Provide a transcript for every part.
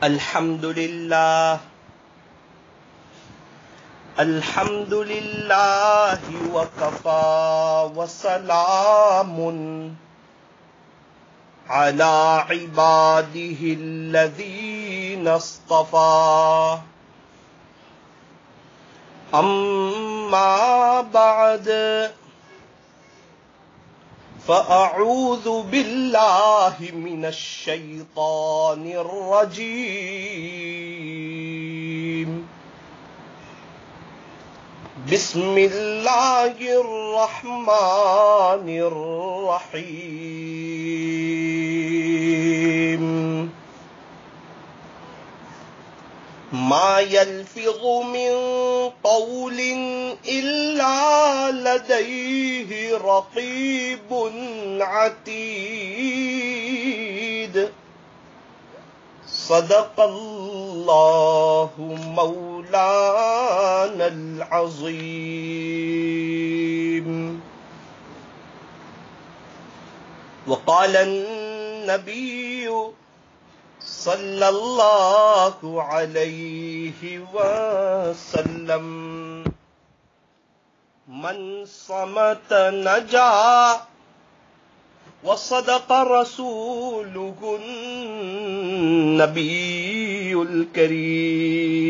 الحمد لله وكفى وسلام على عباده الذين اصطفى أما بعد فأعوذ بالله من الشيطان الرجيم بسم الله الرحمن الرحيم ما يلفظ من قول إلا لديه رقيب عتيد صدق الله مولانا العظيم. وقال النبي صلى الله عليه وسلم من صمت نجا وصدق رسوله النبي الكريم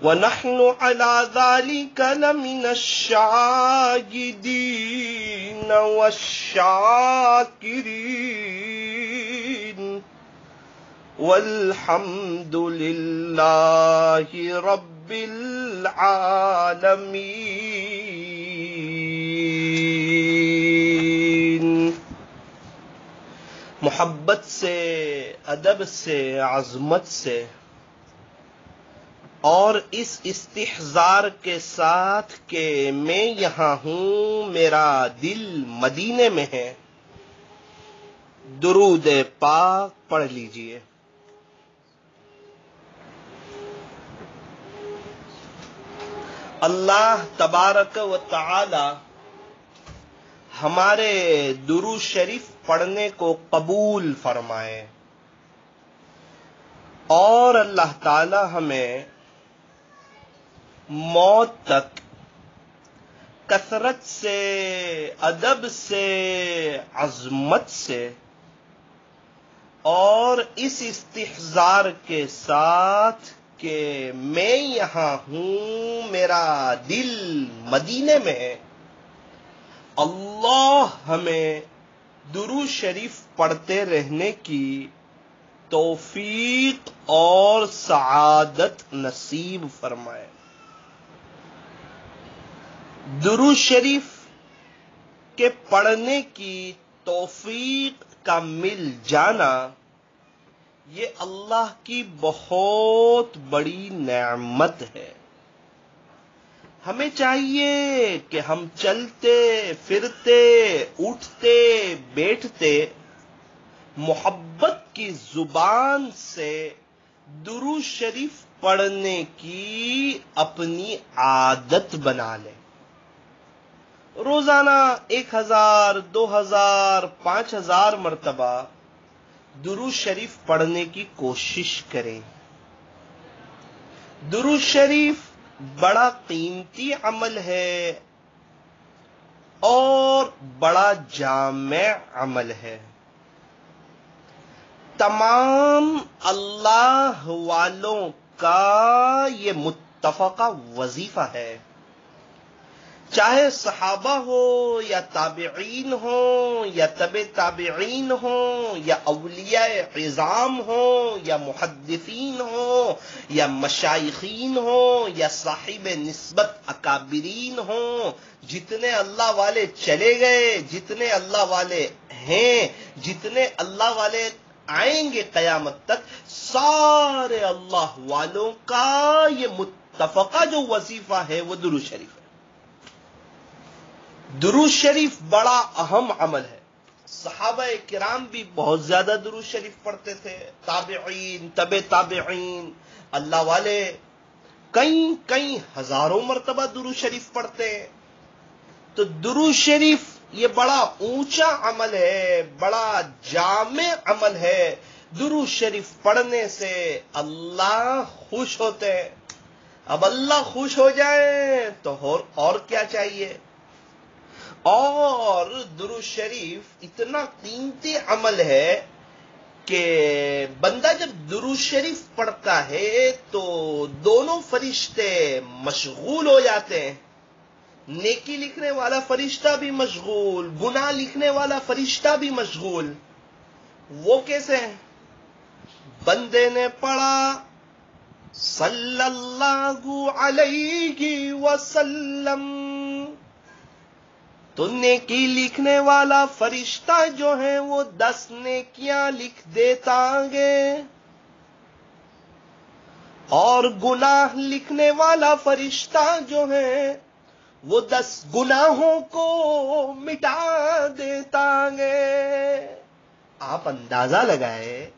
ونحن على ذلك لمن الشاهدين والشاكرين والحمد لله رب العالمین. محبت سے، ادب سے، عظمت سے اور اس استحضار کے ساتھ کہ میں یہاں ہوں، میرا دل مدینے میں ہے، درود پاک پڑھ لیجئے. اللہ تبارک و تعالی ہمارے درود شریف پڑھنے کو قبول فرمائے اور اللہ تعالی ہمیں موت تک کثرت سے، ادب سے، عظمت سے اور اس استحضار کے ساتھ کہ میں یہاں ہوں، میرا دل مدینے میں ہے، اللہ ہمیں درود شریف پڑھتے رہنے کی توفیق اور سعادت نصیب فرمائے. درود شریف کے پڑھنے کی توفیق کا مل جانا یہ اللہ کی بہت بڑی نعمت ہے. ہمیں چاہیے کہ ہم چلتے پھرتے، اٹھتے بیٹھتے محبت کی زبان سے درود شریف پڑھنے کی اپنی عادت بنا لیں. روزانہ 1000، 2000، 5000 مرتبہ درود شریف پڑھنے کی کوشش کریں. درود شریف بڑا قیمتی عمل ہے اور بڑا جامع عمل ہے. تمام اللہ والوں کا یہ متفقہ وظیفہ ہے، چاہے صحابہ ہو یا تابعین ہو یا تبع تابعین ہو یا اولیاء عظام ہو یا محدثین ہو یا مشائخین ہو یا صاحب نسبت اکابرین ہو. جتنے اللہ والے چلے گئے، جتنے اللہ والے ہیں، جتنے اللہ والے آئیں گے قیامت تک، سارے اللہ والوں کا یہ متفقہ جو وظیفہ ہے وہ درود شریف ہے. درود شریف بڑا اہم عمل ہے. صحابہ کرام بھی بہت زیادہ درود شریف پڑھتے تھے، تابعین، تبع تابعین، اللہ والے کئی ہزاروں مرتبہ درود شریف پڑھتے ہیں. تو درود شریف یہ بڑا اونچا عمل ہے، بڑا جامع عمل ہے. درود شریف پڑھنے سے اللہ خوش ہوتے ہیں. اب اللہ خوش ہو جائے تو اور کیا چاہیے. اور درود شریف اتنا قیمتی عمل ہے کہ بندہ جب درود شریف پڑھتا ہے تو دونوں فرشتے مشغول ہو جاتے ہیں. نیکی لکھنے والا فرشتہ بھی مشغول، گناہ لکھنے والا فرشتہ بھی مشغول. وہ کیسے ہیں؟ بندے نے پڑھا صلی اللہ علیہ وسلم تو نیکی لکھنے والا فرشتہ جو ہے وہ 10 نیکیاں لکھ دیتا گے، اور گناہ لکھنے والا فرشتہ جو ہے وہ 10 گناہوں کو مٹا دیتا گے. آپ اندازہ لگائے،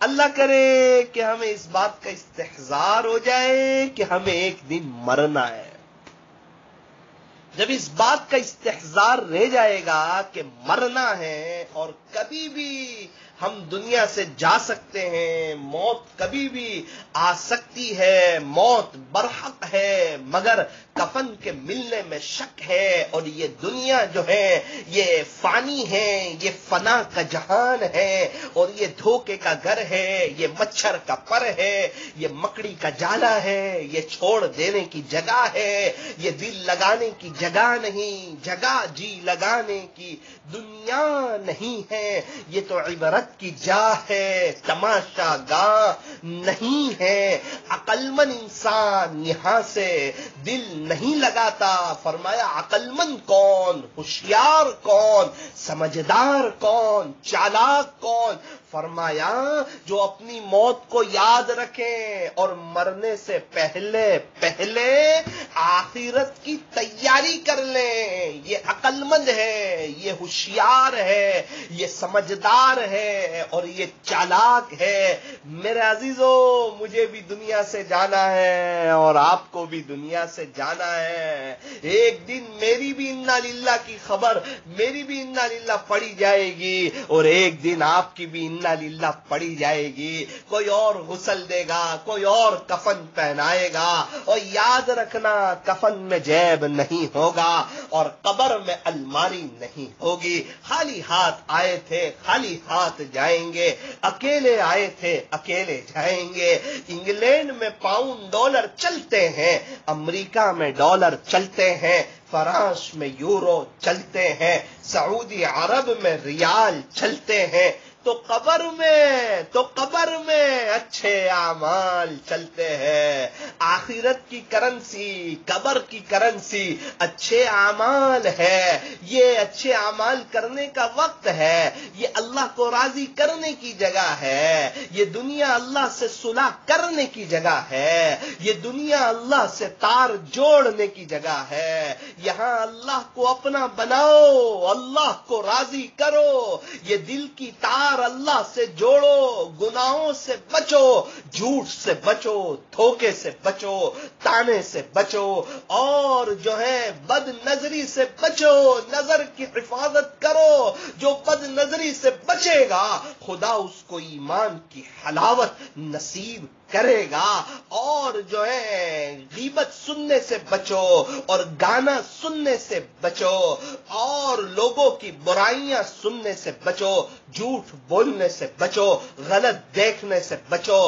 اللہ کرے کہ ہمیں اس بات کا استحضار ہو جائے کہ ہمیں ایک دن مرنا ہے. جب اس بات کا استحضار رہ جائے گا کہ مرنا ہے اور کبھی بھی ہم دنیا سے جا سکتے ہیں، موت کبھی بھی آ سکتی ہے، موت برحق ہے، مگر کفن کے ملنے میں شک ہے، اور یہ دنیا جو ہے یہ فانی ہے، یہ فنا کا جہان ہے، اور یہ دھوکے کا گھر ہے، یہ مچھر کا پر ہے، یہ مکڑی کا جالا ہے، یہ چھوڑ دینے کی جگہ ہے، یہ دل لگانے کی جگہ نہیں، جگہ جی لگانے کی دنیا نہیں ہے. یہ تو عبرت کی جا ہے، تماشا گاہ نہیں ہے. عقل مند انسان یہاں سے دل نہیں لگاتا. فرمایا عقل مند کون، ہوشیار کون، سمجھدار کون، چالاک کون؟ فرمایا جو اپنی موت کو یاد رکھیں اور مرنے سے پہلے آخرت کی تیاری کر لیں. یہ عقل مند ہے، یہ ہوشیار ہے، یہ سمجھدار ہے اور یہ چالاک ہے. میرے عزیزو، مجھے بھی دنیا سے جانا ہے اور آپ کو بھی دنیا سے جانا ہے. ایک دن میری بھی انا للہ کی خبر، میری بھی انا للہ پڑی جائے گی، اور ایک دن آپ کی بھی انا للہ پڑی جائے گی. کوئی اور غسل دے گا، کوئی اور کفن پہنائے گا، اور یاد رکھنا کفن میں جیب نہیں ہوگا اور قبر میں الماری نہیں ہوگی. خالی ہاتھ آئے تھے، خالی ہاتھ جائیں گے. اکیلے آئے تھے، اکیلے جائیں گے. انگلینڈ میں پاؤنڈ ڈالر چلتے ہیں، امریکہ میں ڈالر چلتے ہیں، فرانس میں یورو چلتے ہیں، سعودی عرب میں ریال چلتے ہیں. تو قبر میں اچھے اعمال چلتے ہیں. آخرت کی کرنسی، قبر کی کرنسی اچھے اعمال ہے. یہ اچھے اعمال کرنے کا وقت ہے، یہ اللہ کو راضی کرنے کی جگہ ہے. یہ دنیا اللہ سے صلح کرنے کی جگہ ہے. یہ دنیا اللہ سے تار جوڑنے کی جگہ ہے. یہاں اللہ کو اپنا بناؤ، اللہ کو راضی کرو. یہ دل کی تار اللہ سے جوڑو. گناہوں سے بچو، جھوٹ سے بچو، دھوکے سے بچو، تانے سے بچو، اور جو ہے بد نظری سے بچو. نظر کی حفاظت کرو. جو بد نظری سے بچے گا خدا اس کو ایمان کی حلاوت نصیب کرے گا. اور جو ہے غیبت سننے سے بچو، اور گانا سننے سے بچو، اور لوگوں کی برائیاں سننے سے بچو، جھوٹ بولنے سے بچو، غلط دیکھنے سے بچو،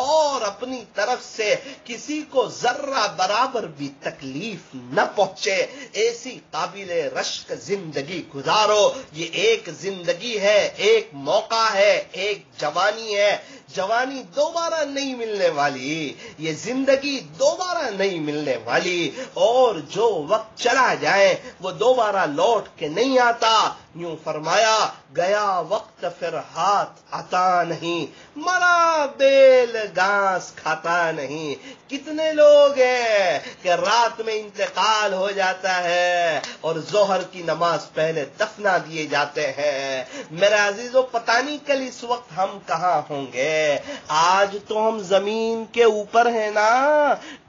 اور اپنی طرف سے کسی کو ذرہ برابر بھی تکلیف نہ پہنچے ایسی قابل رشک زندگی گزارو. یہ ایک زندگی ہے، ایک موقع ہے، ایک جوانی ہے. جوانی دوبارہ نہیں ملنے والی، یہ زندگی دوبارہ نہیں ملنے والی، اور جو وقت چلا جائے وہ دوبارہ لوٹ کے نہیں آتا. یوں فرمایا گیا وقت پھر ہاتھ آتا نہیں، مرا بیل گھاس کھاتا نہیں. کتنے لوگ ہیں کہ رات میں انتقال ہو جاتا ہے اور ظہر کی نماز پہلے دفنا دیے جاتے ہیں. میرے عزیزو، پتہ نہیں کل اس وقت ہم کہاں ہوں گے. آج تو ہم زمین کے اوپر ہیں نا،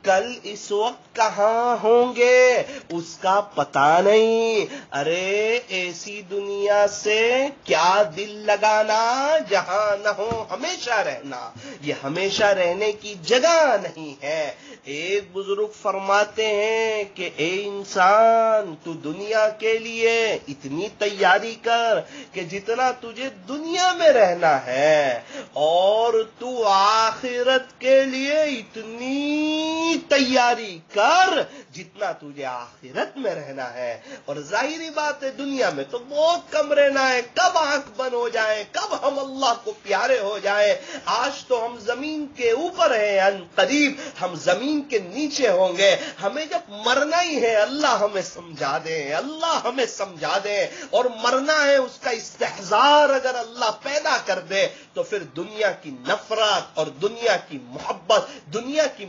کل اس وقت کہاں ہوں گے اس کا پتہ نہیں. ارے ایسی دنیا سے کیا دل لگانا جہاں نہ ہو ہمیشہ رہنا. یہ ہمیشہ رہنے کی جگہ نہیں ہے. ایک بزرگ فرماتے ہیں کہ اے انسان تو دنیا کے لیے اتنی تیاری کر کہ جتنا تجھے دنیا میں رہنا ہے، اور تو آخرت کے لیے اتنی تیاری کر جتنا تجھے آخرت میں رہنا ہے. اور ظاہری بات ہے دنیا میں تو بہت کم رہنا ہے. کب آنکھ بند ہو جائے، کب ہم اللہ کو پیارے ہو جائے. آج تو ہم زمین کے اوپر ہیں، ان قریب ہم زمین کے نیچے ہوں گے. ہمیں جب مرنا ہی ہے اللہ ہمیں سمجھا دے، اللہ ہمیں سمجھا دے. اور مرنا ہے اس کا استحضار اگر اللہ پیدا کر دے تو پھر دنیا کی نفرت اور دنیا کی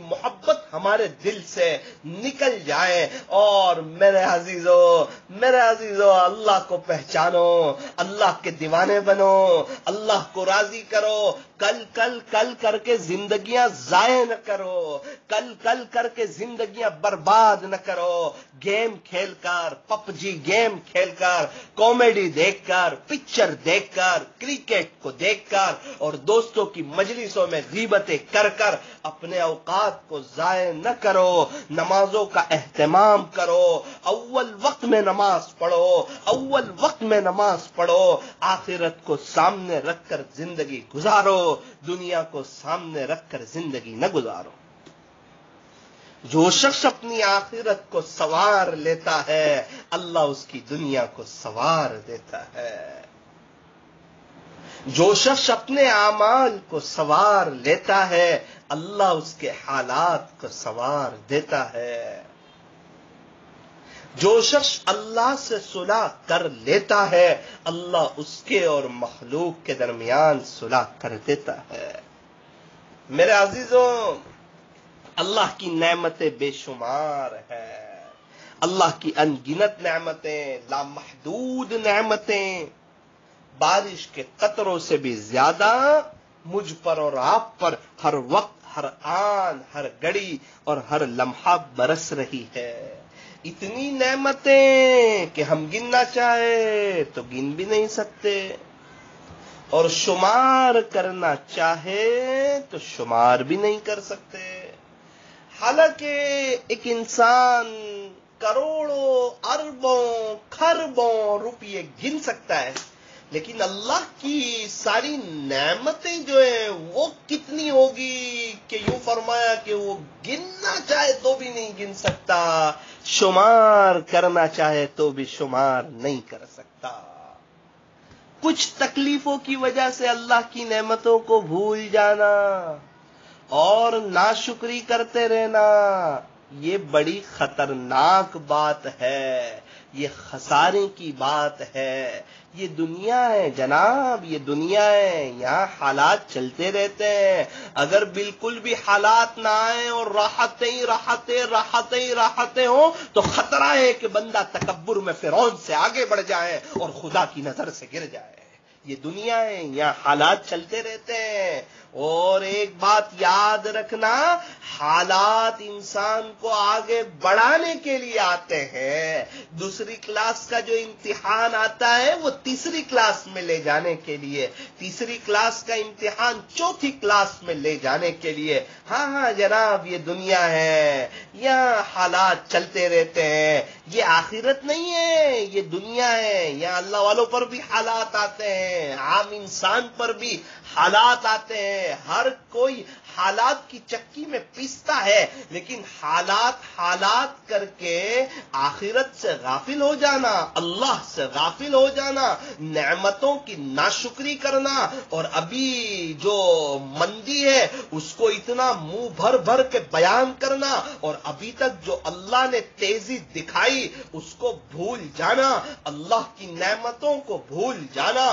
محبت ہمارے دل سے نکل جائے. اور میرے عزیزو اللہ کو پہچانو، اللہ کے دیوانے بنو، اللہ کو راضی کرو. کل کر کے زندگیاں ضائع نہ کرو، کل کر کے زندگیاں برباد نہ کرو. گیم کھیل کر، پب جی گیم کھیل کر، کامیڈی دیکھ کر، پکچر دیکھ کر، کرکٹ کو دیکھ کر اور دوستوں کی مجلسوں میں غیبتیں کر کر اپنے اوقات کو ضائع نہ کرو. نمازوں کا اہتمام کرو، اول وقت میں نماز پڑھو. آخرت کو سامنے رکھ کر زندگی گزارو، دنیا کو سامنے رکھ کر زندگی نہ گزارو. جو شخص اپنی آخرت کو سنوار لیتا ہے اللہ اس کی دنیا کو سنوار دیتا ہے. جو شخص اپنے اعمال کو سنوار لیتا ہے اللہ اس کے حالات کو سنوار دیتا ہے. جو شخص اللہ سے صلح کر لیتا ہے اللہ اس کے اور مخلوق کے درمیان صلح کر دیتا ہے. میرے عزیزوں، اللہ کی نعمتیں بے شمار ہیں، اللہ کی ان گنت نعمتیں، لامحدود نعمتیں. بارش کے قطروں سے بھی زیادہ مجھ پر اور آپ پر ہر وقت، ہر آن، ہر گھڑی اور ہر لمحہ برس رہی ہے. اتنی نعمتیں کہ ہم گننا چاہے تو گن بھی نہیں سکتے، اور شمار کرنا چاہے تو شمار بھی نہیں کر سکتے. حالانکہ ایک انسان کروڑوں، اربوں، کھربوں روپیے گن سکتا ہے، لیکن اللہ کی ساری نعمتیں جو ہیں وہ کتنی ہوگی کہ یوں فرمایا کہ وہ گننا چاہے تو بھی نہیں گن سکتا، شمار کرنا چاہے تو بھی شمار نہیں کر سکتا. کچھ تکلیفوں کی وجہ سے اللہ کی نعمتوں کو بھول جانا اور ناشکری کرتے رہنا یہ بڑی خطرناک بات ہے، یہ خسارے کی بات ہے. یہ دنیا ہے جناب، یہ دنیا ہے، یہاں حالات چلتے رہتے ہیں. اگر بالکل بھی حالات نہ آئیں اور راحتیں ہوں تو خطرہ ہے کہ بندہ تکبر میں فرعون سے آگے بڑھ جائے اور خدا کی نظر سے گر جائے. یہ دنیا ہے، یہاں حالات چلتے رہتے ہیں. اور ایک بات یاد رکھنا، حالات انسان کو آگے بڑھانے کے لیے آتے ہیں. دوسری کلاس کا جو امتحان آتا ہے وہ تیسری کلاس میں لے جانے کے لیے، تیسری کلاس کا امتحان چوتھی کلاس میں لے جانے کے لیے. ہاں جناب، یہ دنیا ہے، یہاں حالات چلتے رہتے ہیں. یہ آخرت نہیں ہے، یہ دنیا ہے. یہاں اللہ والوں پر بھی حالات آتے ہیں، عام انسان پر بھی حالات آتے ہیں. ہر کوئی حالات کی چکی میں پیستا ہے، لیکن حالات کر کے آخرت سے غافل ہو جانا، اللہ سے غافل ہو جانا، نعمتوں کی ناشکری کرنا، اور ابھی جو مندی ہے اس کو اتنا منہ بھر کے بیان کرنا، اور ابھی تک جو اللہ نے تیزی دکھائی اس کو بھول جانا، اللہ کی نعمتوں کو بھول جانا،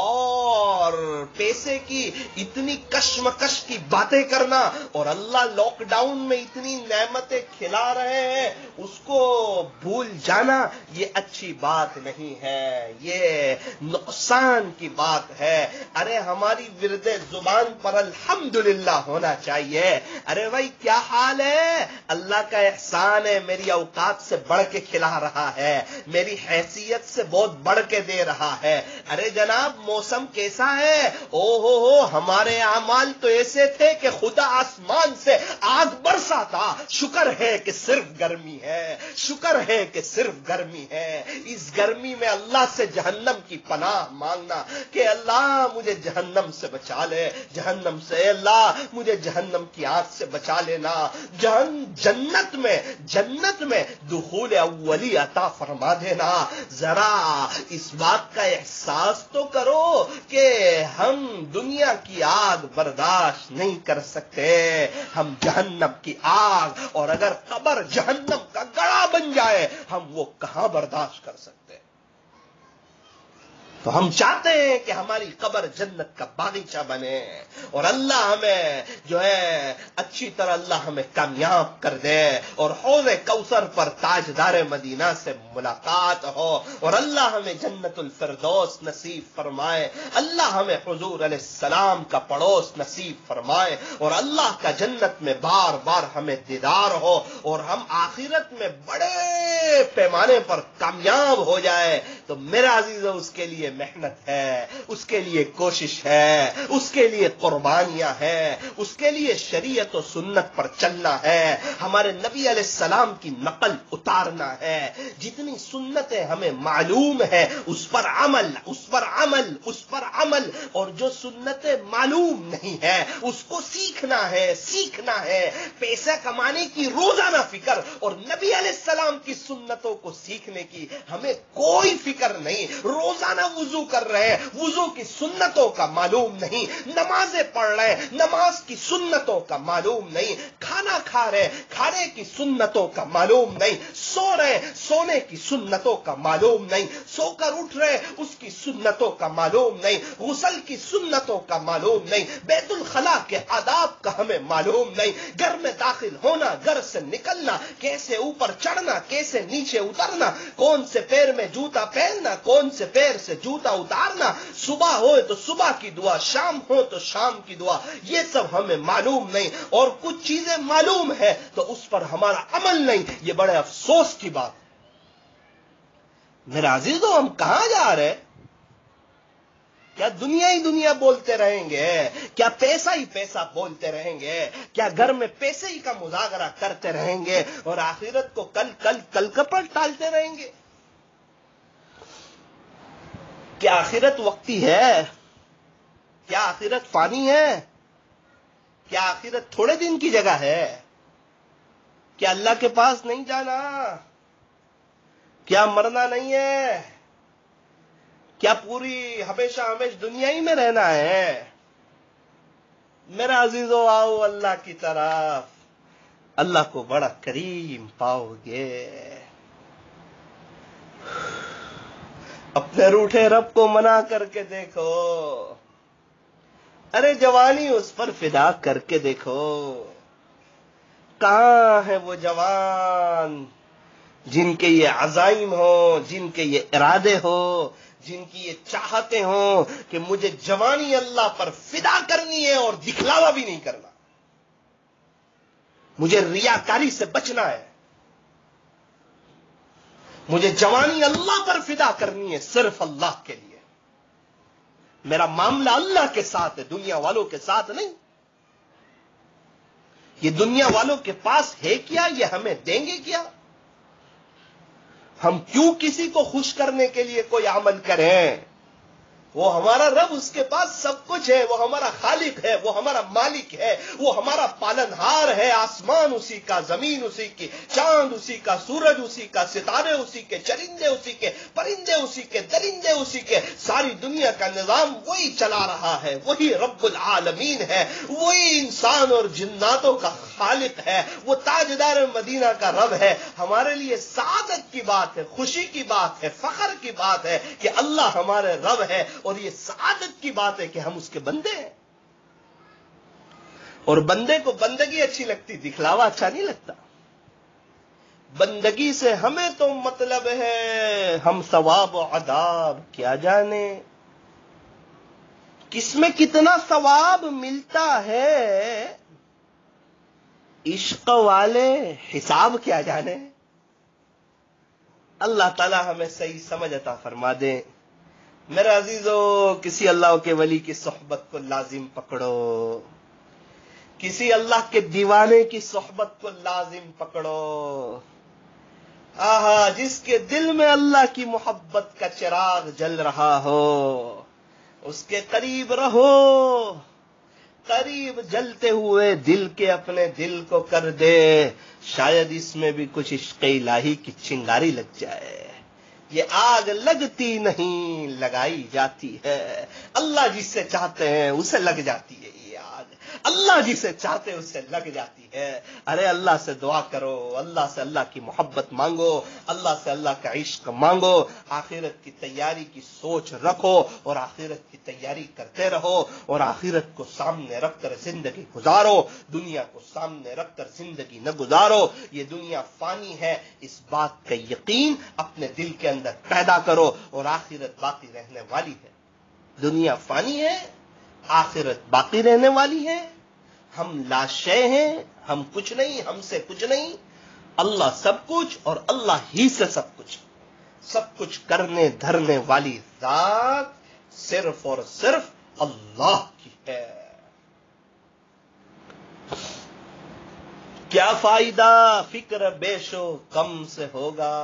اور پیسے کی اتنی کشمکش کی باتیں کرنا. اور اللہ لاک ڈاؤن میں اتنی نعمتیں کھلا رہے ہیں, اس کو بھول جانا یہ اچھی بات نہیں ہے, یہ نقصان کی بات ہے. ارے ہماری ورد زبان پر الحمدللہ ہونا چاہیے. ارے بھائی کیا حال ہے؟ اللہ کا احسان ہے, میری اوقات سے بڑھ کے کھلا رہا ہے, میری حیثیت سے بہت بڑھ کے دے رہا ہے. ارے جناب موسم کیسا ہے؟ او ہو ہمارے اعمال تو ایسے تھے کہ خدا آسمان سے آگ برسا تھا. شکر ہے کہ صرف گرمی ہے, شکر ہے کہ صرف گرمی ہے. اس گرمی میں اللہ سے جہنم کی پناہ مانگنا کہ اللہ مجھے جہنم سے بچا لے, جہنم سے اللہ مجھے جہنم کی آگ سے بچا لینا. جنت میں دخول اولی عطا فرما دینا. ذرا اس بات کا احساس تو کرو کہ ہم دنیا کی آگ برداشت نہیں کر سکتے, ہم جہنم کی آگ, اور اگر قبر جہنم کا گڑھا بن جائے ہم وہ کہاں برداشت کر سکتے. تو ہم چاہتے ہیں کہ ہماری قبر جنت کا باغیچہ بنے, اور اللہ ہمیں جو ہے اچھی طرح اللہ ہمیں کامیاب کر دے, اور حوض کوثر پر تاجدار مدینہ سے ملاقات ہو, اور اللہ ہمیں جنت الفردوس نصیب فرمائے. اللہ ہمیں حضور علیہ السلام کا پڑوس نصیب فرمائے, اور اللہ کا جنت میں بار بار ہمیں دیدار ہو, اور ہم آخرت میں بڑے پیمانے پر کامیاب ہو جائے. تو میرا عزیزو اس کے لیے محنت ہے, اس کے لیے کوشش ہے, اس کے لیے قربانیاں ہیں, اس کے لیے شریعت و سنت پر چلنا ہے, ہمارے نبی علیہ السلام کی نقل اتارنا ہے. جتنی سنتیں ہمیں معلوم ہے اس پر عمل, اس پر عمل, اس پر عمل, اور جو سنتیں معلوم نہیں ہے اس کو سیکھنا ہے, سیکھنا ہے. پیسہ کمانے کی روزانہ فکر اور نبی علیہ السلام کی سنتوں کو سیکھنے کی ہمیں کوئی فکر نہیں. روزانہ وضو کر رہے ہیں, وضو کی سنتوں کا معلوم نہیں. نمازیں پڑھ رہے ہیں, نماز کی سنتوں کا معلوم نہیں. کھانا کھا رہے ہیں, کھانے کی سنتوں کا معلوم نہیں. سو رہے ہیں, سونے کی سنتوں کا معلوم نہیں. سو کر اٹھ رہے ہیں, اس کی سنتوں کا معلوم نہیں. غسل کی سنتوں کا معلوم نہیں. بیت الخلاء کے آداب کا ہمیں معلوم نہیں. گھر میں داخل ہونا, گھر سے نکلنا, کیسے اوپر چڑھنا, کیسے نیچے اترنا, کون سے پیر میں جوتا پہننا, کون سے پیر سے جوتا اتارنا, صبح ہو تو صبح کی دعا, شام ہو تو شام کی دعا, یہ سب ہمیں معلوم نہیں. اور کچھ چیزیں معلوم ہے تو اس پر ہمارا عمل نہیں. یہ بڑے افسوس کی بات. میرا عزیزو ہم کہاں جا رہے؟ کیا دنیا ہی دنیا بولتے رہیں گے؟ کیا پیسہ ہی پیسہ بولتے رہیں گے؟ کیا گھر میں پیسے ہی کا مذاکرہ کرتے رہیں گے اور آخرت کو کل پر ٹالتے رہیں گے؟ کیا آخرت وقتی ہے؟ کیا آخرت فانی ہے؟ کیا آخرت تھوڑے دن کی جگہ ہے؟ کیا اللہ کے پاس نہیں جانا؟ کیا مرنا نہیں ہے؟ کیا پوری ہمیشہ دنیا ہی میں رہنا ہے؟ میرا عزیزو آؤ اللہ کی طرف, اللہ کو بڑا کریم پاؤ گے. اپنے روٹھے رب کو منا کر کے دیکھو. ارے جوانی اس پر فدا کر کے دیکھو. کہاں ہے وہ جوان جن کے یہ عزائم ہو, جن کے یہ ارادے ہو, جن کی یہ چاہتے ہوں کہ مجھے جوانی اللہ پر فدا کرنی ہے اور دکھلاوا بھی نہیں کرنا, مجھے ریاکاری سے بچنا ہے, مجھے جوانی اللہ پر فدا کرنی ہے, صرف اللہ کے لیے. میرا معاملہ اللہ کے ساتھ ہے, دنیا والوں کے ساتھ نہیں. یہ دنیا والوں کے پاس ہے کیا, یہ ہمیں دیں گے کیا؟ ہم کیوں کسی کو خوش کرنے کے لیے کوئی عمل کریں؟ وہ ہمارا رب, اس کے پاس سب کچھ ہے, وہ ہمارا خالق ہے, وہ ہمارا مالک ہے, وہ ہمارا پالنہار ہے. آسمان اسی کا, زمین اسی کی, چاند اسی کا, سورج اسی کا, ستارے اسی کے, چرندے اسی کے, پرندے اسی کے, درندے اسی کے. ساری دنیا کا نظام وہی چلا رہا ہے, وہی رب العالمین ہے, وہی انسان اور جناتوں کا خالق ہے, وہ تاجدار مدینہ کا رب ہے. ہمارے لیے سعادت کی بات ہے, خوشی کی بات ہے, فخر کی بات ہے کہ اللہ ہمارے رب ہے, اور یہ سعادت کی بات ہے کہ ہم اس کے بندے ہیں. اور بندے کو بندگی اچھی لگتی، دکھلاوا اچھا نہیں لگتا. بندگی سے ہمیں تو مطلب ہے، ہم ثواب و عذاب کیا جانے، کس میں کتنا ثواب ملتا ہے، عشق والے حساب کیا جانے. اللہ تعالی ہمیں صحیح سمجھ عطا فرما دے. میرے عزیزو، کسی اللہ کے ولی کی صحبت کو لازم پکڑو، کسی اللہ کے دیوانے کی صحبت کو لازم پکڑو. آہا، جس کے دل میں اللہ کی محبت کا چراغ جل رہا ہو، اس کے قریب رہو. قریب جلتے ہوئے دل کے اپنے دل کو کر دے، شاید اس میں بھی کچھ عشق الہی کی چنگاری لگ جائے. یہ آگ لگتی نہیں، لگائی جاتی ہے. اللہ جسے چاہتے ہیں اسے لگ جاتی ہے یہ آگ، اللہ جسے چاہتے ہیں اسے لگ جاتی ہے. ارے اللہ سے دعا کرو، اللہ سے اللہ کی محبت مانگو، اللہ سے اللہ کا عشق مانگو، آخرت کی تیاری کی سوچ رکھو اور آخرت کی تیاری کرتے رہو، اور آخرت کو سامنے رکھ کر زندگی گزارو. دنیا کو سامنے رکھ کر زندگی نہ گزارو. یہ دنیا فانی ہے، اس بات کا یقین اپنے دل کے اندر پیدا کرو، اور آخرت باقی رہنے والی ہے. دنیا فانی ہے، آخرت باقی رہنے والی ہے. ہم لاشے ہیں، ہم کچھ نہیں، ہم سے کچھ نہیں. اللہ سب کچھ، اور اللہ ہی سے سب کچھ. سب کچھ کرنے دھرنے والی ذات صرف اور صرف اللہ کی ہے. کیا فائدہ فکر بیش و کم سے ہوگا.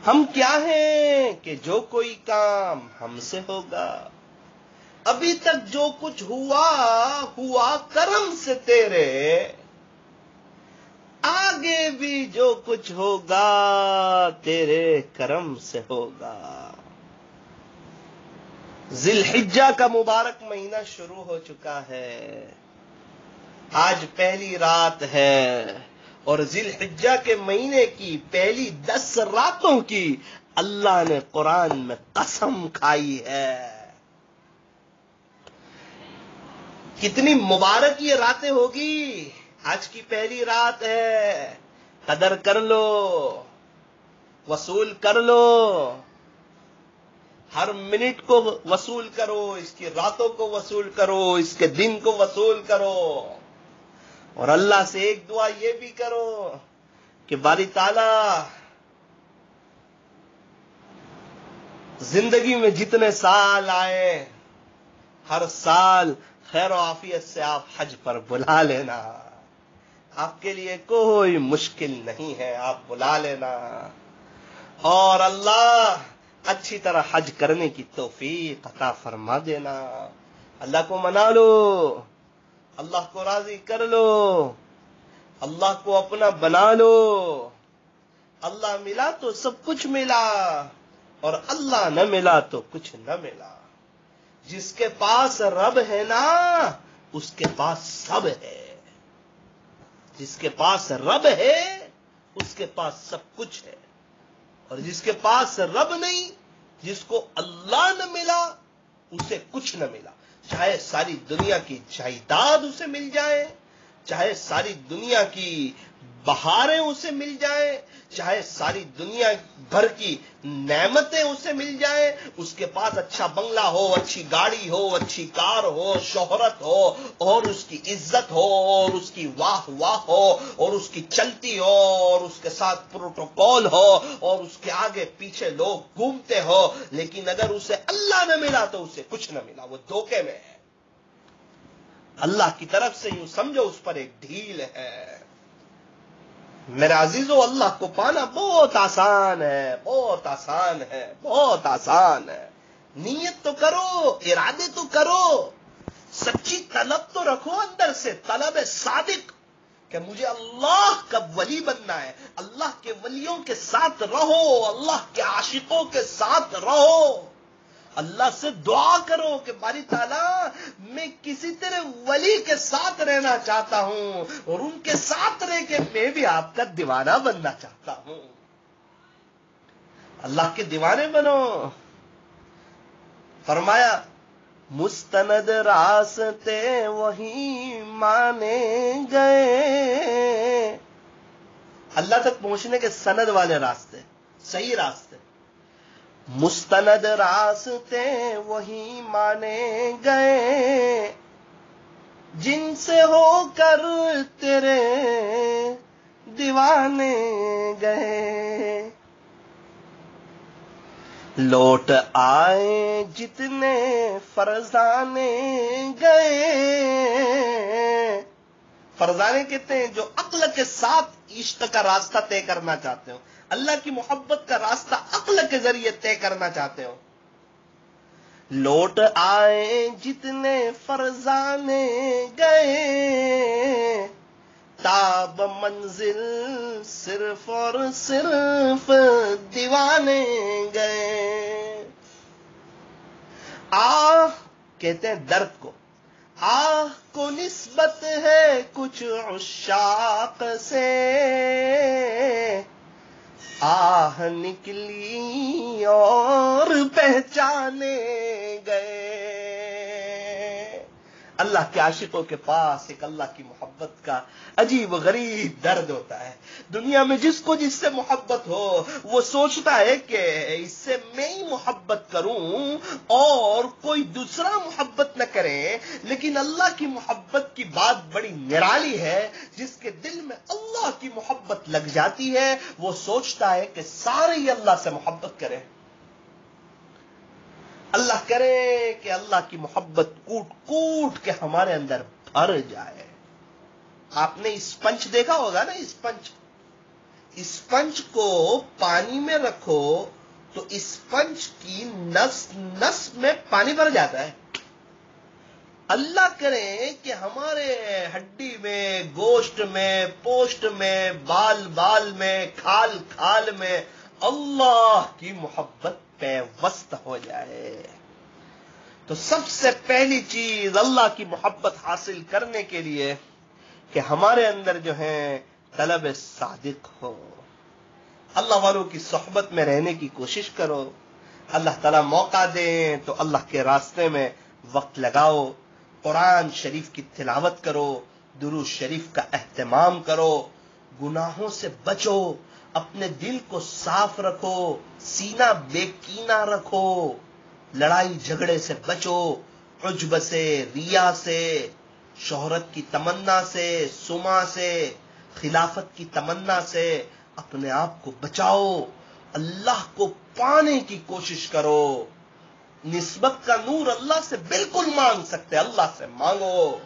ہم کیا ہیں کہ جو کوئی کام ہم سے ہوگا. ابھی تک جو کچھ ہوا کرم سے تیرے، آگے بھی جو کچھ ہوگا تیرے کرم سے ہوگا. ذی الحجہ کا مبارک مہینہ شروع ہو چکا ہے. آج پہلی رات ہے، اور ذی الحجہ کے مہینے کی پہلی 10 راتوں کی اللہ نے قرآن میں قسم کھائی ہے. کتنی مبارک یہ راتیں ہوگی. آج کی پہلی رات ہے، قدر کر لو، وصول کر لو، ہر منٹ کو وصول کرو، اس کی راتوں کو وصول کرو، اس کے دن کو وصول کرو. اور اللہ سے ایک دعا یہ بھی کرو کہ باری تعالی زندگی میں جتنے سال آئے، ہر سال خیر و عافیت سے آپ حج پر بلا لینا. آپ کے لیے کوئی مشکل نہیں ہے، آپ بلا لینا. اور اللہ اچھی طرح حج کرنے کی توفیق عطا فرما دینا. اللہ کو منا لو، اللہ کو راضی کر لو، اللہ کو اپنا بنا لو. اللہ ملا تو سب کچھ ملا، اور اللہ نہ ملا تو کچھ نہ ملا. جس کے پاس رب ہے نا، اس کے پاس سب ہے. جس کے پاس رب ہے، اس کے پاس سب کچھ ہے. اور جس کے پاس رب نہیں، جس کو اللہ نہ ملا، اسے کچھ نہ ملا. چاہے ساری دنیا کی جائیداد اسے مل جائے، چاہے ساری دنیا کی بہاریں اسے مل جائیں، چاہے ساری دنیا بھر کی نعمتیں اسے مل جائیں، اس کے پاس اچھا بنگلہ ہو، اچھی گاڑی ہو، اچھی کار ہو، شہرت ہو، اور اس کی عزت ہو، اور اس کی واہ واہ ہو، اور اس کی چلتی ہو، اور اس کے ساتھ پروٹوکول ہو، اور اس کے آگے پیچھے لوگ گھومتے ہو، لیکن اگر اسے اللہ نہ ملا تو اسے کچھ نہ ملا. وہ دھوکے میں ہے. اللہ کی طرف سے یوں سمجھو اس پر ایک ڈھیل ہے. میرے عزیزو، اللہ کو پانا بہت آسان ہے، بہت آسان ہے، بہت آسان ہے. نیت تو کرو، ارادے تو کرو، سچی طلب تو رکھو اندر سے، طلب صادق کہ مجھے اللہ کا ولی بننا ہے. اللہ کے ولیوں کے ساتھ رہو، اللہ کے عاشقوں کے ساتھ رہو. اللہ سے دعا کرو کہ باری تعالیٰ میں کسی طرح ولی کے ساتھ رہنا چاہتا ہوں، اور ان کے ساتھ رہ کے میں بھی آپ کا دیوانہ بننا چاہتا ہوں. اللہ کے دیوانے بنو. فرمایا مستند راستے وہی مانے گئے. اللہ تک پہنچنے کے سند والے راستے، صحیح راستے، مستند راستے وہی مانے گئے، جن سے ہو کر تیرے دیوانے گئے. لوٹ آئے جتنے فرزانے گئے. فرزانے کہتے ہیں جو عقل کے ساتھ عشق کا راستہ طے کرنا چاہتے ہو، اللہ کی محبت کا راستہ عقل کے ذریعے طے کرنا چاہتے ہو. لوٹ آئے جتنے فرزانے گئے، تاب منزل صرف اور صرف دیوانے گئے. آہ کہتے ہیں درد کو، آہ کو نسبت ہے کچھ عشاق سے، آہ نکلی اور پہچانے گئے. اللہ کے عاشقوں کے پاس ایک اللہ کی محبت کا عجیب و غریب درد ہوتا ہے. دنیا میں جس کو جس سے محبت ہو وہ سوچتا ہے کہ اس سے میں ہی محبت کروں اور کوئی دوسرا محبت نہ کرے، لیکن اللہ کی محبت کی بات بڑی نرالی ہے. جس کے دل میں اللہ کی محبت لگ جاتی ہے وہ سوچتا ہے کہ سارے ہی اللہ سے محبت کریں. اللہ کرے کہ اللہ کی محبت کوٹ کوٹ کے ہمارے اندر بھر جائے. آپ نے اسپنج دیکھا ہوگا نا، اسپنج کو پانی میں رکھو تو اسپنج کی نس نس میں پانی بھر جاتا ہے. اللہ کرے کہ ہمارے ہڈی میں، گوشت میں، پوشت میں، بال بال میں، کھال کھال میں اللہ کی محبت پیوست ہو جائے. تو سب سے پہلی چیز اللہ کی محبت حاصل کرنے کے لیے کہ ہمارے اندر جو ہے طلب صادق ہو. اللہ والوں کی صحبت میں رہنے کی کوشش کرو. اللہ تعالیٰ موقع دیں تو اللہ کے راستے میں وقت لگاؤ. قرآن شریف کی تلاوت کرو، درود شریف کا اہتمام کرو، گناہوں سے بچو، اپنے دل کو صاف رکھو، سینہ بے کینہ رکھو، لڑائی جھگڑے سے بچو، عجب سے، ریا سے، شہرت کی تمنا سے، سما سے، خلافت کی تمنا سے اپنے آپ کو بچاؤ. اللہ کو پانے کی کوشش کرو. نسبت کا نور اللہ سے بالکل مانگ سکتے، اللہ سے مانگو.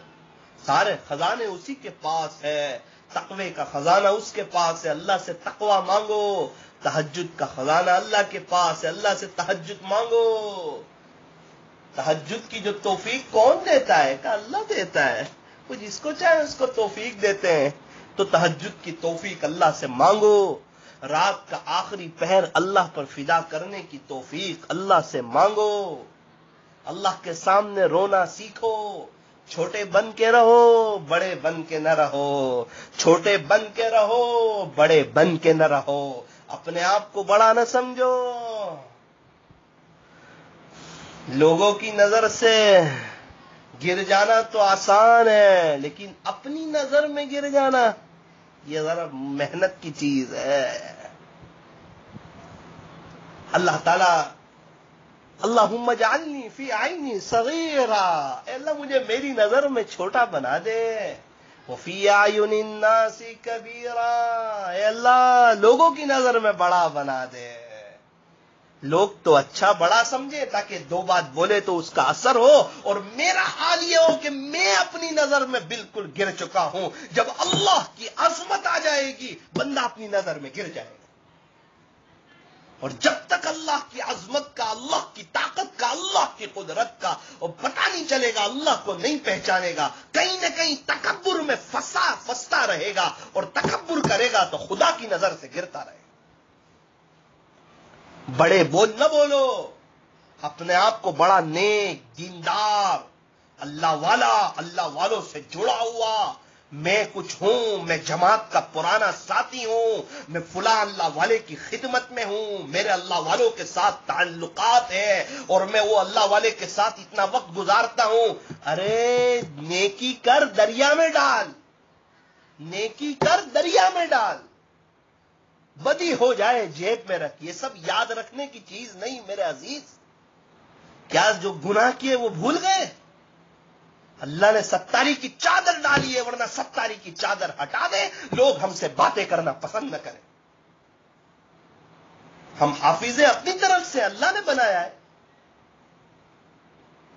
سارے خزانے اسی کے پاس ہے. تقوی کا خزانہ اس کے پاس ہے، اللہ سے تقوی مانگو. تہجد کا خزانہ اللہ کے پاس ہے، اللہ سے تہجد مانگو. تہجد کی جو توفیق کون دیتا ہے؟ کہ اللہ دیتا ہے. وہ جس کو چاہے اس کو توفیق دیتے ہیں. تو تہجد کی توفیق اللہ سے مانگو. رات کا آخری پہر اللہ پر فدا کرنے کی توفیق اللہ سے مانگو. اللہ کے سامنے رونا سیکھو. چھوٹے بن کے رہو، بڑے بن کے نہ رہو. چھوٹے بن کے رہو، بڑے بن کے نہ رہو. اپنے آپ کو بڑا نہ سمجھو. لوگوں کی نظر سے گر جانا تو آسان ہے، لیکن اپنی نظر میں گر جانا یہ ذرا محنت کی چیز ہے. اللہ تعالیٰ اللہم اجعلنی فی عینی صغیرا، اے اللہ مجھے میری نظر میں چھوٹا بنا دے. وفی اعین الناس کبیرا، اے اللہ لوگوں کی نظر میں بڑا بنا دے. لوگ تو اچھا بڑا سمجھے تاکہ دو بات بولے تو اس کا اثر ہو، اور میرا حال یہ ہو کہ میں اپنی نظر میں بالکل گر چکا ہوں. جب اللہ کی عظمت آ جائے گی بندہ اپنی نظر میں گر جائے گا. اور جب تک اللہ کی عظمت کا، اللہ کی طاقت کا، اللہ کی قدرت کا اور پتہ نہیں چلے گا، اللہ کو نہیں پہچانے گا، کہیں نہ کہیں تکبر میں پھنستا رہے گا، اور تکبر کرے گا تو خدا کی نظر سے گرتا رہے گا. بڑے بول نہ بولو. اپنے آپ کو بڑا نیک، دیندار، اللہ والا، اللہ والوں سے جڑا ہوا، میں کچھ ہوں، میں جماعت کا پرانا ساتھی ہوں، میں فلاں اللہ والے کی خدمت میں ہوں، میرے اللہ والوں کے ساتھ تعلقات ہیں اور میں وہ اللہ والے کے ساتھ اتنا وقت گزارتا ہوں. ارے نیکی کر دریا میں ڈال، نیکی کر دریا میں ڈال، بدی ہو جائے جیب میں رکھ. یہ سب یاد رکھنے کی چیز نہیں میرے عزیز. کیا جو گناہ کیے وہ بھول گئے؟ اللہ نے ستاری کی چادر ڈالی ہے، ورنہ ستاری کی چادر ہٹا دے لوگ ہم سے باتیں کرنا پسند نہ کریں. ہم حافظ اپنی طرف سے اللہ نے بنایا ہے.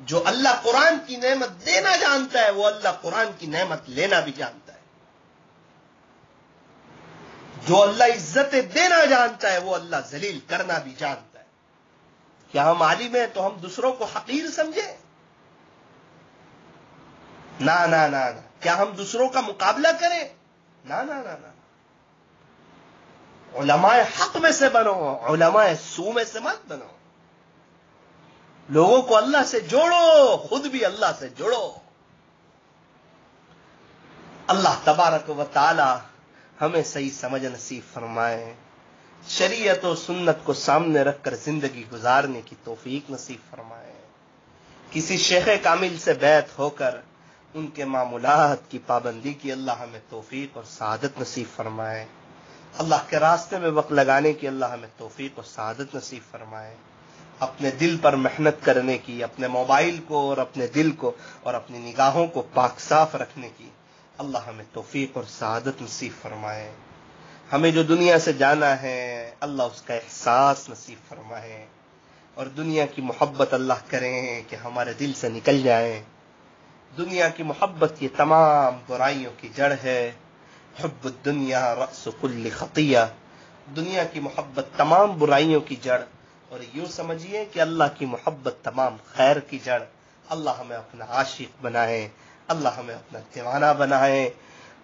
جو اللہ قرآن کی نعمت دینا جانتا ہے وہ اللہ قرآن کی نعمت لینا بھی جانتا ہے. جو اللہ عزت دینا جانتا ہے وہ اللہ ذلیل کرنا بھی جانتا ہے. کیا ہم عالم ہیں تو ہم دوسروں کو حقیر سمجھیں؟ نہ. کیا ہم دوسروں کا مقابلہ کریں؟ نہ. علماء حق میں سے بنو، علماء سو میں سے مت بنو. لوگوں کو اللہ سے جوڑو، خود بھی اللہ سے جوڑو. اللہ تبارک و تعالی ہمیں صحیح سمجھ نصیب فرمائے، شریعت و سنت کو سامنے رکھ کر زندگی گزارنے کی توفیق نصیب فرمائے. کسی شیخ کامل سے بیعت ہو کر ان کے معمولات کی پابندی کی اللہ ہمیں توفیق اور سعادت نصیب فرمائے. اللہ کے راستے میں وقت لگانے کی اللہ ہمیں توفیق اور سعادت نصیب فرمائے. اپنے دل پر محنت کرنے کی، اپنے موبائل کو اور اپنے دل کو اور اپنی نگاہوں کو پاک صاف رکھنے کی اللہ ہمیں توفیق اور سعادت نصیب فرمائے. ہمیں جو دنیا سے جانا ہے اللہ اس کا احساس نصیب فرمائے، اور دنیا کی محبت اللہ کریں کہ ہمارے دل سے نکل جائے. دنیا کی محبت یہ تمام برائیوں کی جڑ ہے. حب الدنیا رأس کل خطیہ. دنیا کی محبت تمام برائیوں کی جڑ، اور یوں سمجھیے کہ اللہ کی محبت تمام خیر کی جڑ. اللہ ہمیں اپنا عاشق بنائے، اللہ ہمیں اپنا دیوانہ بنائے.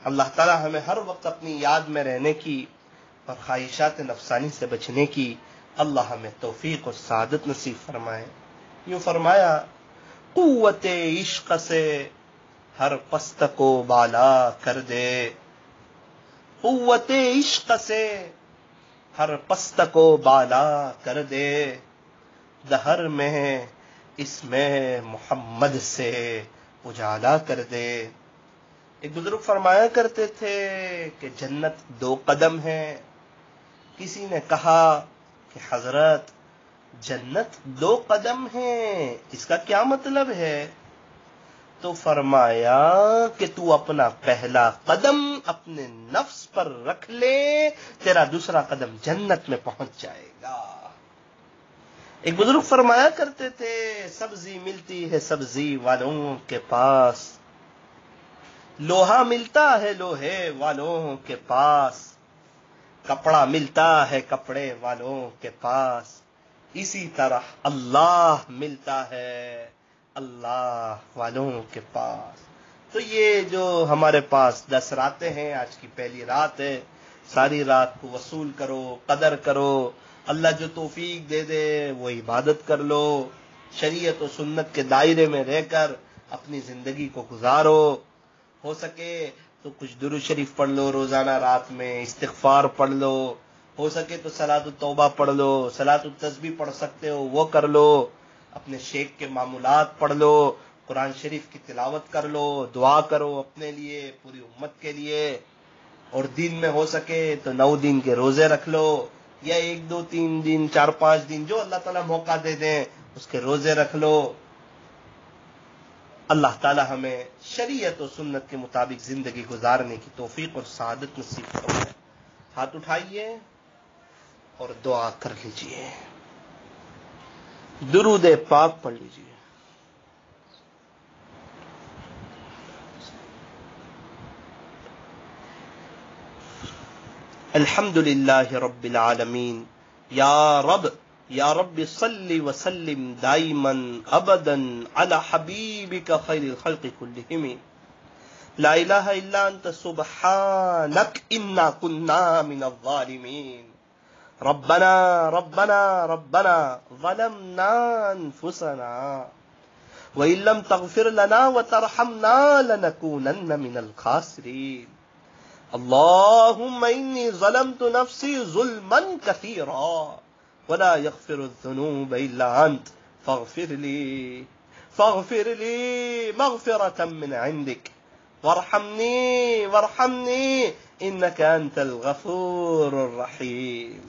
اللہ تعالی ہمیں ہر وقت اپنی یاد میں رہنے کی اور خواہشات نفسانی سے بچنے کی اللہ ہمیں توفیق اور سعادت نصیب فرمائے. یوں فرمایا قوت عشق سے ہر پست کو بالا کر دے. قوت عشق سے ہر پست کو بالا کر دے. دہر میں اس میں محمد سے اجالا کر دے. ایک بزرگ فرمایا کرتے تھے کہ جنت 2 قدم ہے. کسی نے کہا کہ حضرت جنت 2 قدم ہے، اس کا کیا مطلب ہے؟ تو فرمایا کہ تو اپنا پہلا قدم اپنے نفس پر رکھ لے، تیرا دوسرا قدم جنت میں پہنچ جائے گا. ایک بزرگ فرمایا کرتے تھے سبزی ملتی ہے سبزی والوں کے پاس، لوہا ملتا ہے لوہے والوں کے پاس، کپڑا ملتا ہے کپڑے والوں کے پاس، اسی طرح اللہ ملتا ہے اللہ والوں کے پاس. تو یہ جو ہمارے پاس 10 راتیں ہیں، آج کی پہلی رات ہے، ساری رات کو وصول کرو، قدر کرو. اللہ جو توفیق دے دے وہ عبادت کر لو، شریعت و سنت کے دائرے میں رہ کر اپنی زندگی کو گزارو. ہو سکے تو کچھ درود شریف پڑھ لو روزانہ رات میں، استغفار پڑھ لو، ہو سکے تو صلاۃ التوبہ پڑھ لو، صلاۃ التسبیح پڑھ سکتے ہو وہ کر لو، اپنے شیخ کے معمولات پڑھ لو، قرآن شریف کی تلاوت کر لو، دعا کرو اپنے لیے، پوری امت کے لیے. اور دن میں ہو سکے تو 9 دن کے روزے رکھ لو، یا 1 2 3 دن 4 5 دن جو اللہ تعالیٰ موقع دے دیں اس کے روزے رکھ لو. اللہ تعالی ہمیں شریعت و سنت کے مطابق زندگی گزارنے کی توفیق اور سعادت نصیب فرمائے. ہاتھ اٹھائیے اور دعا کر لیجئے، درود پاک پڑھ لیجئے. الحمد للہ رب العالمین. یا رب صلی وسلم دائما ابدا علی حبیبک خیر الخلق کلہم. لا الہ الا انت سبحانک انا کنا من الظالمین. ربنا ظلمنا انفسنا وَإِن لَّمْ تَغْفِرْ لَنَا وَتَرْحَمْنَا لَنَكُونَنَّ مِنَ الْخَاسِرِينَ اللهم إني ظلمت نفسي ظلما كثيرا ولا يغفر الذنوب إلا أنت فاغفر لي مغفرة من عندك وارحمني إنك أنت الغفور الرحيم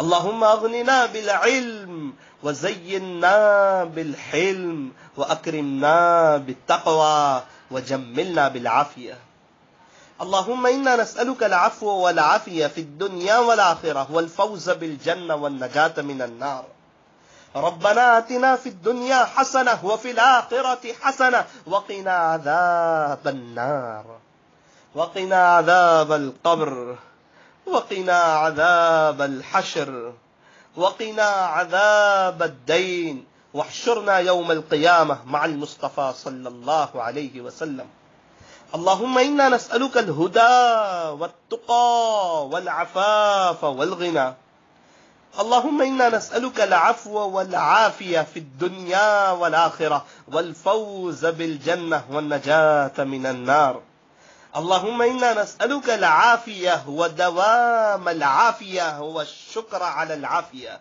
اللهم أغننا بالعلم وزينا بالحلم وأكرمنا بالتقوى وجملنا بالعافية اللهم إنا نسألك العفو والعافية في الدنيا والآخرة والفوز بالجنة والنجاة من النار ربنا آتنا في الدنيا حسنة وفي الآخرة حسنة وقنا عذاب النار وقنا عذاب القبر وقنا عذاب الحشر وقنا عذاب الدين واحشرنا يوم القيامة مع المصطفى صلى الله عليه وسلم اللهم إنا نسألك الهدى والتقى والعفاف والغنى اللهم إنا نسألك العفو والعافية في الدنيا والآخرة والفوز بالجنة والنجاة من النار اللهم إنا نسألك العافية ودوام العافية والشكر على العافية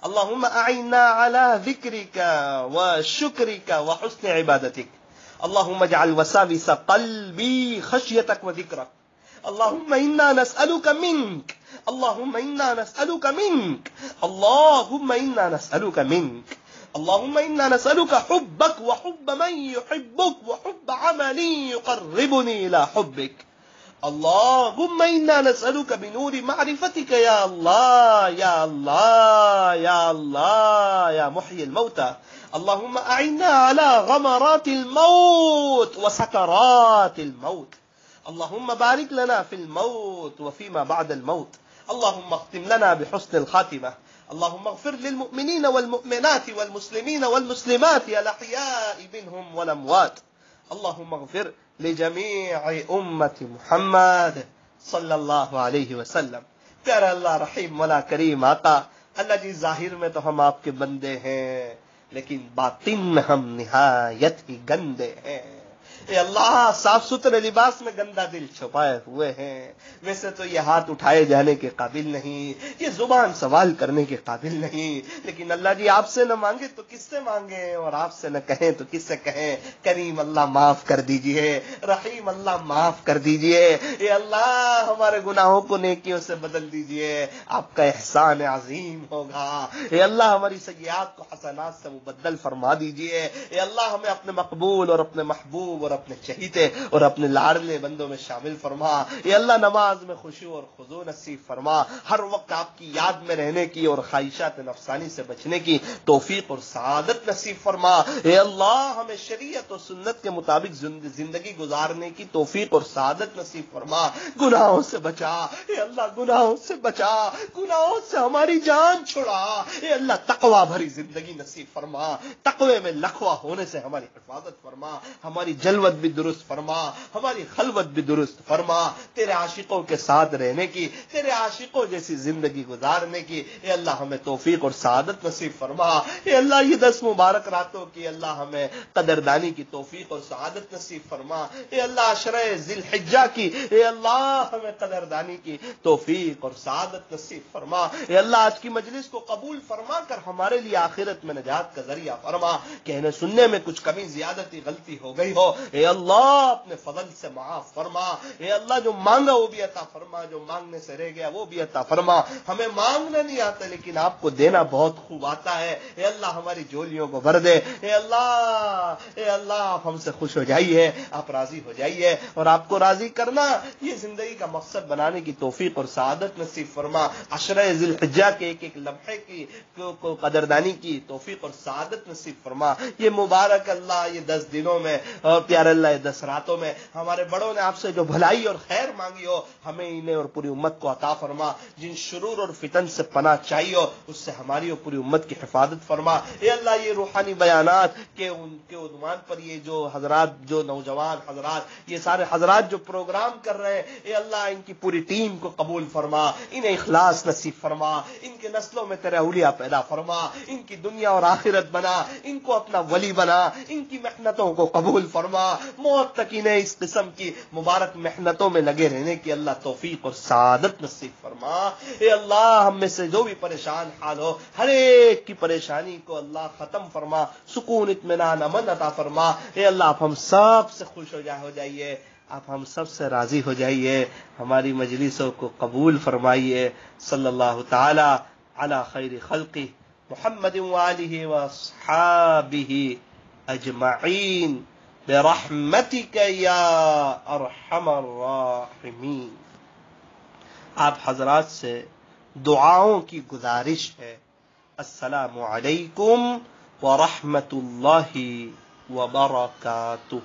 اللهم أعنا على ذكرك وشكرك وحسن عبادتك اللهم اجعل وساوس قلبي خشيتك وذكرك اللهم إنا نسألك منك اللهم إنا نسألك منك اللهم إنا نسألك منك اللهم إنا نسألك حبك وحب من يحبك وحب عمل يقربني إلى حبك اللهم إنا نسألك بنور معرفتك يا الله يا الله يا الله يا محيي الموتى اللهم أعنا على غمرات الموت وسكرات الموت اللهم بارك لنا في الموت وفيما بعد الموت اللهم اختم لنا بحسن الخاتمة اللهم اغفر للمؤمنين والمؤمنات والمسلمين والمسلمات الأحياء منهم والأموات اللهم اغفر لجميع أمة محمد صلی اللہ علیہ وسلم. پیارا اللہ رحیم مولا کریم آقا، اللہ جی ظاہر میں تو ہم آپ کے بندے ہیں لیکن باطن میں ہم نہایت ہی گندے ہیں. اے اللہ، صاف ستھرے لباس میں گندا دل چھپائے ہوئے ہیں. ویسے تو یہ ہاتھ اٹھائے جانے کے قابل نہیں، یہ زبان سوال کرنے کے قابل نہیں، لیکن اللہ جی آپ سے نہ مانگے تو کس سے مانگے، اور آپ سے نہ کہیں تو کس سے کہیں. کریم اللہ معاف کر دیجئے، رحیم اللہ معاف کر دیجئے. اے اللہ ہمارے گناہوں کو نیکیوں سے بدل دیجئے، آپ کا احسان عظیم ہوگا. اے اللہ ہماری سیئات کو حسنات سے مبدل فرما دیجئے. اے اللہ ہمیں اپنے مقبول اور اپنے محبوب اور اپنے چہیتے اور اپنے لاڈلے بندوں میں شامل فرما. اے اللہ نماز میں خشوع اور خضوع نصیب فرما. ہر وقت آپ کی یاد میں رہنے کی اور خواہشات نفسانی سے بچنے کی توفیق اور سعادت نصیب فرما. اے اللہ ہمیں شریعت اور سنت کے مطابق زندگی گزارنے کی توفیق اور سعادت نصیب فرما. گناہوں سے بچا اے اللہ، گناہوں سے بچا، گناہوں سے ہماری جان چھڑا. اے اللہ تقوی بھری زندگی نصیب فرما. تقوی میں لکھوا ہونے سے ہماری حفاظت فرما. ہماری جلوت بھی درست فرما، ہماری خلوت بھی درست فرما. تیرے عاشقوں کے ساتھ رہنے کی، تیرے عاشقوں جیسی زندگی گزارنے کی اے اللہ ہمیں توفیق اور سعادت نصیب فرما. اے اللہ یہ 10 مبارک راتوں کی اللہ ہمیں قدردانی کی توفیق اور سعادت نصیب فرما. اے اللہ عشرہ ذی الحجہ کی اے اللہ ہمیں قدردانی کی توفیق اور سعادت نصیب فرما. اے اللہ آج کی مجلس کو قبول فرما کر ہمارے لیے آخرت میں نجات کا ذریعہ فرما. کہنے سننے میں کچھ کمی زیادتی غلطی ہو گئی ہو اے اللہ اپنے فضل سے معاف فرما. اے اللہ جو مانگا وہ بھی عطا فرما، جو مانگنے سے رہ گیا وہ بھی عطا فرما. ہمیں مانگنا نہیں آتا لیکن آپ کو دینا بہت خوب آتا ہے. اے اللہ ہماری جھولیوں کو بھر دے. اے اللہ آپ ہم سے خوش ہو جائیے، آپ راضی ہو جائیے، اور آپ کو راضی کرنا یہ زندگی کا مقصد بنانے کی توفیق اور سعادت نصیب فرما. عشرہ ذی الحجہ کے ایک ایک لمحے کی کو قدردانی کی توفیق اور سعادت نصیب فرما. یہ مبارک اللہ یہ 10 دنوں میں پیارے یار اللہ 10 راتوں میں ہمارے بڑوں نے آپ سے جو بھلائی اور خیر مانگی ہو ہمیں انہیں اور پوری امت کو عطا فرما. جن شرور اور فتن سے پناہ چاہیے ہو اس سے ہماری اور پوری امت کی حفاظت فرما. اے اللہ یہ روحانی بیانات کے ان کے عنوان پر یہ جو حضرات جو نوجوان حضرات یہ سارے حضرات جو پروگرام کر رہے ہیں اے اللہ ان کی پوری ٹیم کو قبول فرما, انہیں اخلاص نصیب فرما, ان کے نسلوں میں تیرے اولیاء پیدا فرما, ان کی دنیا اور آخرت بنا, ان کو اپنا ولی بنا, ان کی محنتوں کو قبول فرما. موت تک انہیں اس قسم کی مبارک محنتوں میں لگے رہنے کی اللہ توفیق اور سعادت نصیب فرما. اے اللہ ہم میں سے جو بھی پریشان حال ہو ہر ایک کی پریشانی کو اللہ ختم فرما, سکون اطمینان امن عطا فرما. اے اللہ آپ ہم سب سے خوش ہو جائیے, آپ ہم سب سے راضی ہو جائیے, ہماری مجلسوں کو قبول فرمائیے. صلی اللہ تعالی علی خیر خلقہ محمد وآلہ واصحابہ اجمعین برحمتک یا ارحم الراحمین. آپ حضرات سے دعاؤں کی گزارش ہے. السلام علیکم ورحمۃ اللہ وبرکاتہ.